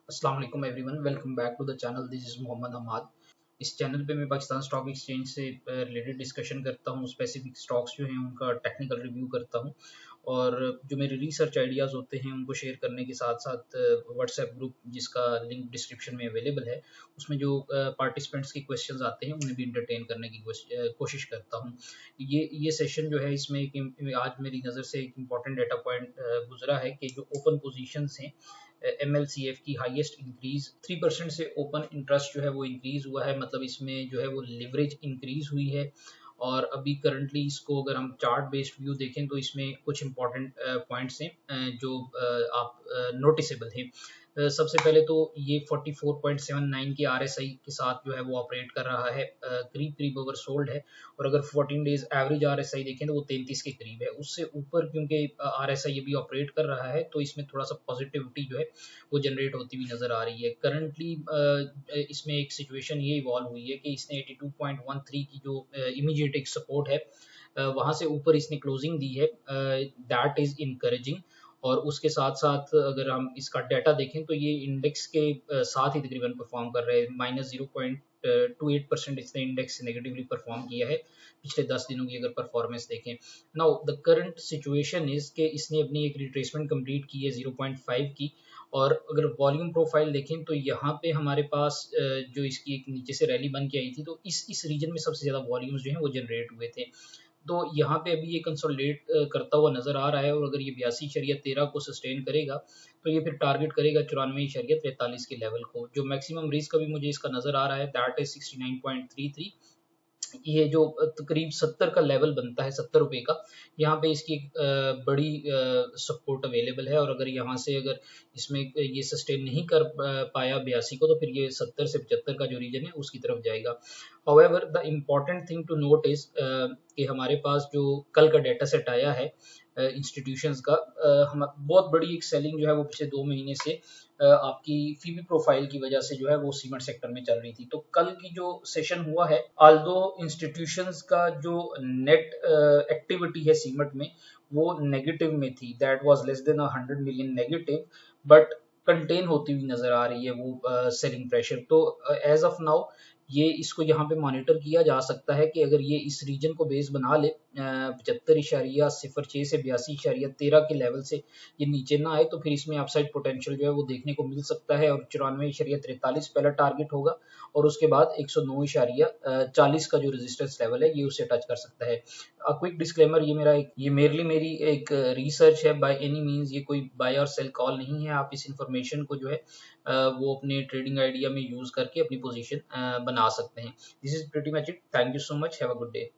अस्सलाम वालेकुम everyone, welcome back to the channel. This is Mohammad Hamad. इस चैनल पे मैं पाकिस्तान स्टॉक एक्सचेंज से रिलेटेड डिस्कशन करता हूँ। स्पेसिफिक स्टॉक्स जो हैं उनका टेक्निकल रिव्यू करता हूँ और जो मेरे रिसर्च आइडियाज़ होते हैं उनको शेयर करने के साथ साथ व्हाट्सएप ग्रुप जिसका लिंक डिस्क्रिप्शन में अवेलेबल है उसमें जो पार्टिसिपेंट्स के क्वेश्चंस आते हैं उन्हें भी इंटरटेन करने की कोशिश करता हूँ। ये सेशन जो है इसमें आज मेरी नज़र से एक इम्पॉर्टेंट डाटा पॉइंट गुजरा है कि जो ओपन पोजीशंस हैं MLCF की हाईएस्ट इंक्रीज 3% से ओपन इंटरेस्ट जो है वो इंक्रीज हुआ है। मतलब इसमें जो है वो लिवरेज इंक्रीज हुई है और अभी करंटली इसको अगर हम चार्ट बेस्ड व्यू देखें तो इसमें कुछ इंपॉर्टेंट पॉइंट्स हैं जो आप नोटिसेबल हैं। सबसे पहले तो ये 44.79 की RSI के साथ जो है वो ऑपरेट कर रहा है, करीब करीब ओवर सोल्ड है। और अगर 14 डेज एवरेज RSI देखें तो वो 33 के करीब है। उससे ऊपर क्योंकि RSI अभी ऑपरेट कर रहा है तो इसमें थोड़ा सा पॉजिटिविटी जो है वो जनरेट होती हुई नजर आ रही है। करंटली इसमें एक सिचुएशन ये इवॉल्व हुई है कि इसने 82.13 की जो इमीडिएट एक सपोर्ट है वहां से ऊपर इसने क्लोजिंग दी है, दैट इज इनकरेजिंग। और उसके साथ साथ अगर हम इसका डाटा देखें तो ये इंडेक्स के साथ ही तकरीबन परफॉर्म कर रहे हैं। -0.28% इसने इंडेक्स नेगेटिवली परफॉर्म किया है पिछले 10 दिनों की अगर परफॉर्मेंस देखें। Now the current situation is कि इसने अपनी एक रिट्रेसमेंट कंप्लीट की है 0.5 की। और अगर वॉल्यूम प्रोफाइल देखें तो यहाँ पे हमारे पास जो इसकी एक नीचे से रैली बन के आई थी तो इस रीजन में सबसे ज़्यादा वॉल्यूम्स जो हैं वो जनरेट हुए थे। तो यहाँ पे अभी ये कंसोलिडेट करता हुआ नजर आ रहा है और अगर ये 82.13 को सस्टेन करेगा तो ये फिर टारगेट करेगा 94.43 के लेवल को। जो मैक्सिमम रिस्क अभी मुझे इसका नजर आ रहा है दैट इज 69.33। ये जो तकरीब 70 का लेवल बनता है, 70 रुपए का, यहाँ पे इसकी एक बड़ी सपोर्ट अवेलेबल है। और अगर यहाँ से अगर इसमें ये सस्टेन नहीं कर पाया 82 को तो फिर ये 70 से 75 का जो रीजन है उसकी तरफ जाएगा। However the important thing to note is कि हमारे पास जो कल का डेटा सेट आया है इंस्टीट्यूशंस का, हम बहुत बड़ी एक सेलिंग जो है वो पिछले 2 महीने से आपकी फीबी प्रोफाइल की वजह से जो है वो सीमेंट सेक्टर में चल रही थी। तो कल की जो सेशन हुआ है, आल्दो इंस्टीट्यूशंस का जो नेट एक्टिविटी है सीमेंट में वो नेगेटिव में थी, that was less than 100 million negative, but contain होती हुई नजर आ रही है वो सेलिंग प्रेशर। तो एज ऑफ नाउ ये इसको यहाँ पे मॉनिटर किया जा सकता है कि अगर ये इस रीजन को बेस बना ले 75.06 से 82.13 के लेवल से ये नीचे ना आए तो फिर इसमें अपसाइड पोटेंशियल जो है वो देखने को मिल सकता है। और 94.43 पहला टारगेट होगा और उसके बाद 109.40 का जो रेजिस्टेंस लेवल है ये उसे टच कर सकता है। क्विक डिस्क्लेमर, ये मेरी एक रिसर्च है, बाय एनी मींस ये कोई बाय और सेल कॉल नहीं है। आप इस इंफॉर्मेशन को जो है वो अपने ट्रेडिंग आइडिया में यूज करके अपनी पोजीशन बना सकते हैं। This is pretty much it. Thank you so much. Have a good day.